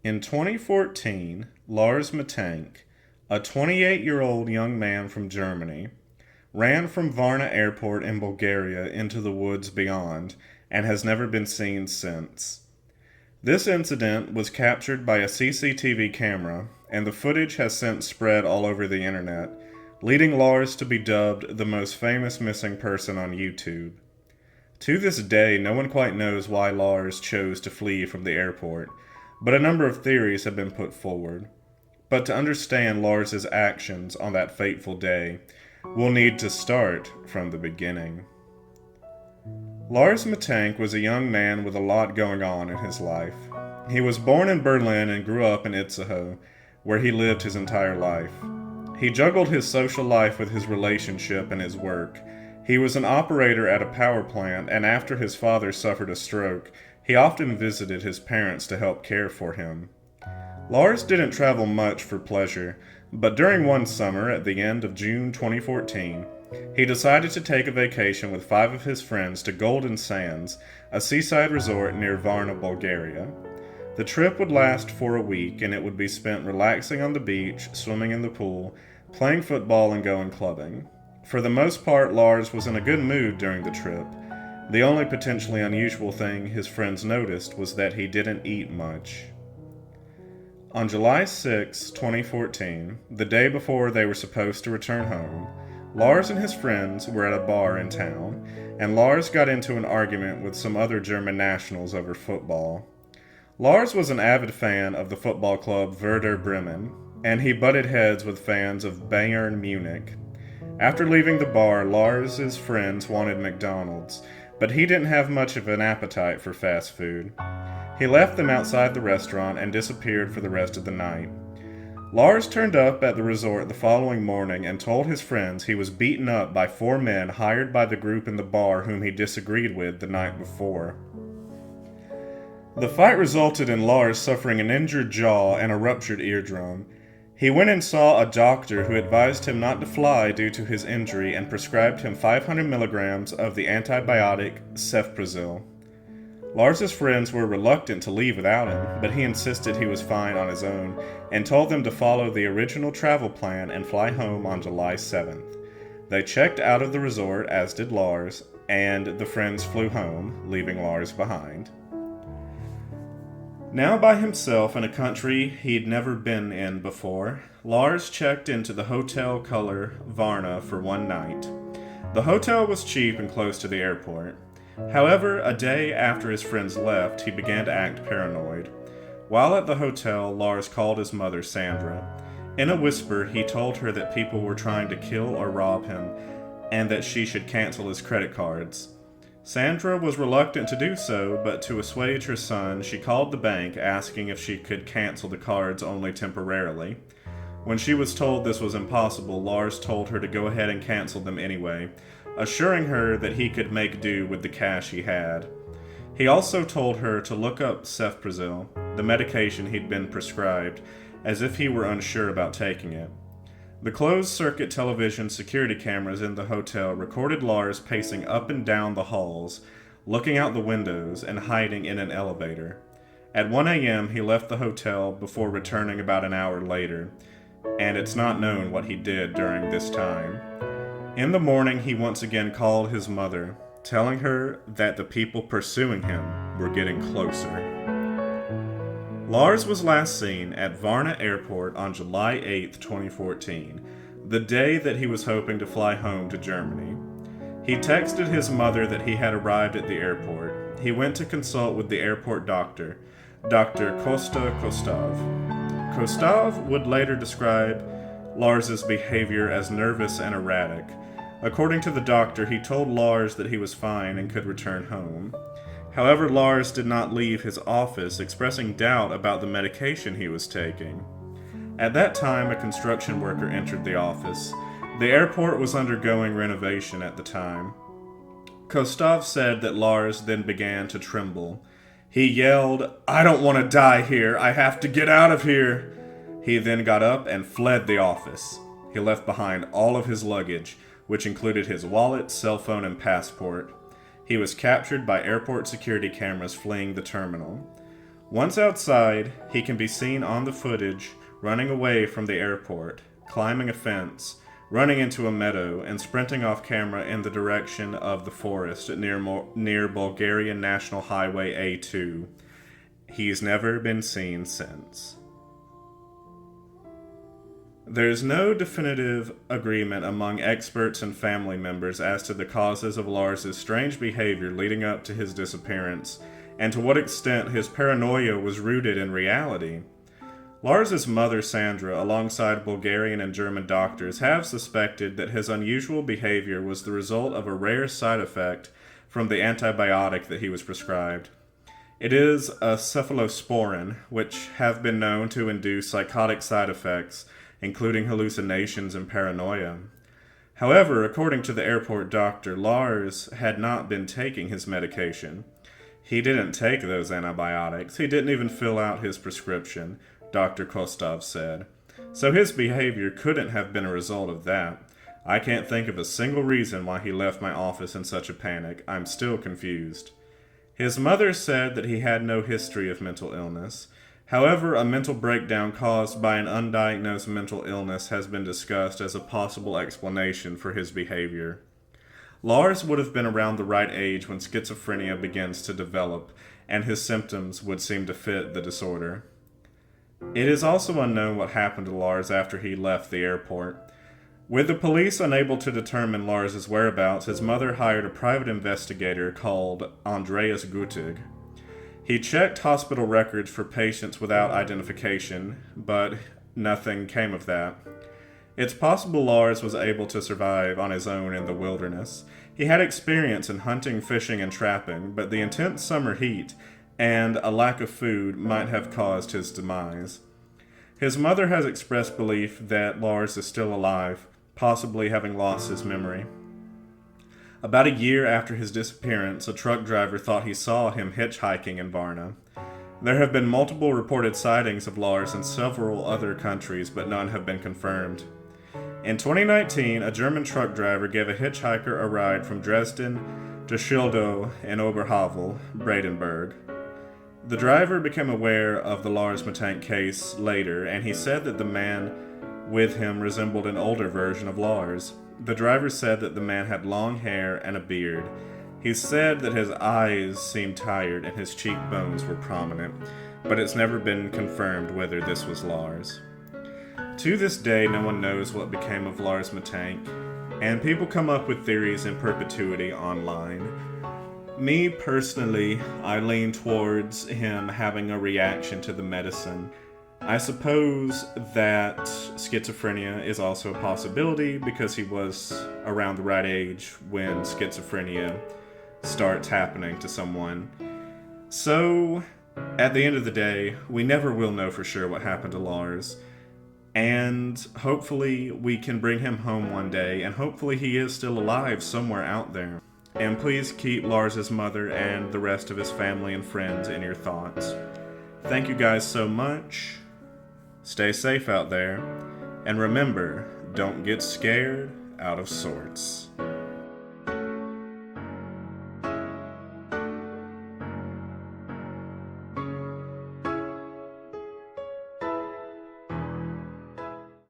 In 2014, Lars Mittank, a 28-year-old young man from Germany, ran from Varna airport in Bulgaria into the woods beyond and has never been seen since. This incident was captured by a CCTV camera, and the footage has since spread all over the internet, leading Lars to be dubbed the most famous missing person on YouTube. To this day, no one quite knows why Lars chose to flee from the airport, but a number of theories have been put forward. But to understand Lars's actions on that fateful day, we'll need to start from the beginning. Lars Mittank was a young man with a lot going on in his life. He was born in Berlin and grew up in Itzehoe, where he lived his entire life. He juggled his social life with his relationship and his work. He was an operator at a power plant, and after his father suffered a stroke, he often visited his parents to help care for him. Lars didn't travel much for pleasure, but during one summer at the end of June 2014, he decided to take a vacation with 5 of his friends to Golden Sands, a seaside resort near Varna, Bulgaria. The trip would last for a week, and it would be spent relaxing on the beach, swimming in the pool, playing football, and going clubbing. For the most part, Lars was in a good mood during the trip. The only potentially unusual thing his friends noticed was that he didn't eat much. On July 6, 2014, the day before they were supposed to return home, Lars and his friends were at a bar in town, and Lars got into an argument with some other German nationals over football. Lars was an avid fan of the football club Werder Bremen, and he butted heads with fans of Bayern Munich. After leaving the bar, Lars's friends wanted McDonald's, but he didn't have much of an appetite for fast food. He left them outside the restaurant and disappeared for the rest of the night. Lars turned up at the resort the following morning and told his friends he was beaten up by 4 men hired by the group in the bar whom he disagreed with the night before. The fight resulted in Lars suffering an injured jaw and a ruptured eardrum. He went and saw a doctor who advised him not to fly due to his injury and prescribed him 500 milligrams of the antibiotic cefprozil. Lars's friends were reluctant to leave without him, but he insisted he was fine on his own and told them to follow the original travel plan and fly home on July 7th. They checked out of the resort, as did Lars, and the friends flew home, leaving Lars behind. Now by himself in a country he'd never been in before, Lars checked into the Hotel Color Varna for one night. The hotel was cheap and close to the airport. However, a day after his friends left, he began to act paranoid. While at the hotel, Lars called his mother, Sandra. In a whisper, he told her that people were trying to kill or rob him, and that she should cancel his credit cards. Sandra was reluctant to do so, but to assuage her son, she called the bank asking if she could cancel the cards only temporarily. When she was told this was impossible, Lars told her to go ahead and cancel them anyway, assuring her that he could make do with the cash he had. He also told her to look up cefprozil, the medication he'd been prescribed, as if he were unsure about taking it. The closed-circuit television security cameras in the hotel recorded Lars pacing up and down the halls, looking out the windows, and hiding in an elevator. At 1 a.m., he left the hotel before returning about an hour later, and it's not known what he did during this time. In the morning, he once again called his mother, telling her that the people pursuing him were getting closer. Lars was last seen at Varna Airport on July 8, 2014, the day that he was hoping to fly home to Germany. He texted his mother that he had arrived at the airport. He went to consult with the airport doctor, Dr. Kosta Kostov. Kostov would later describe Lars's behavior as nervous and erratic. According to the doctor, he told Lars that he was fine and could return home. However, Lars did not leave his office, expressing doubt about the medication he was taking. At that time, a construction worker entered the office. The airport was undergoing renovation at the time. Kostov said that Lars then began to tremble. He yelled, "I don't want to die here. I have to get out of here." He then got up and fled the office. He left behind all of his luggage, which included his wallet, cell phone, and passport. He was captured by airport security cameras fleeing the terminal. Once outside, he can be seen on the footage running away from the airport, climbing a fence, running into a meadow, and sprinting off camera in the direction of the forest near Bulgarian National Highway A2. He's never been seen since. There's no definitive agreement among experts and family members as to the causes of Lars's strange behavior leading up to his disappearance, and to what extent his paranoia was rooted in reality. Lars's mother, Sandra, alongside Bulgarian and German doctors, have suspected that his unusual behavior was the result of a rare side effect from the antibiotic that he was prescribed. It is a cephalosporin, which have been known to induce psychotic side effects, including hallucinations and paranoia. However, according to the airport doctor, Lars had not been taking his medication. He didn't take those antibiotics. He didn't even fill out his prescription, Dr. Kostov said. So his behavior couldn't have been a result of that. I can't think of a single reason why he left my office in such a panic. I'm still confused. His mother said that he had no history of mental illness. However, a mental breakdown caused by an undiagnosed mental illness has been discussed as a possible explanation for his behavior. Lars would have been around the right age when schizophrenia begins to develop, and his symptoms would seem to fit the disorder. It is also unknown what happened to Lars after he left the airport. With the police unable to determine Lars's whereabouts, his mother hired a private investigator called Andreas Gutig. He checked hospital records for patients without identification, but nothing came of that. It's possible Lars was able to survive on his own in the wilderness. He had experience in hunting, fishing, and trapping, but the intense summer heat and a lack of food might have caused his demise. His mother has expressed belief that Lars is still alive, possibly having lost his memory. About a year after his disappearance, a truck driver thought he saw him hitchhiking in Varna. There have been multiple reported sightings of Lars in several other countries, but none have been confirmed. In 2019, a German truck driver gave a hitchhiker a ride from Dresden to Schildow in Oberhavel, Brandenburg. The driver became aware of the Lars Mittank case later, and he said that the man with him resembled an older version of Lars. The driver said that the man had long hair and a beard. He said that his eyes seemed tired and his cheekbones were prominent, but it's never been confirmed whether this was Lars. To this day, no one knows what became of Lars Mittank, and people come up with theories in perpetuity online. Me, personally, I lean towards him having a reaction to the medicine. I suppose that schizophrenia is also a possibility because he was around the right age when schizophrenia starts happening to someone. So, at the end of the day, we never will know for sure what happened to Lars. And hopefully we can bring him home one day, and hopefully he is still alive somewhere out there. And please keep Lars's mother and the rest of his family and friends in your thoughts. Thank you guys so much. Stay safe out there. And remember, don't get scared out of sorts.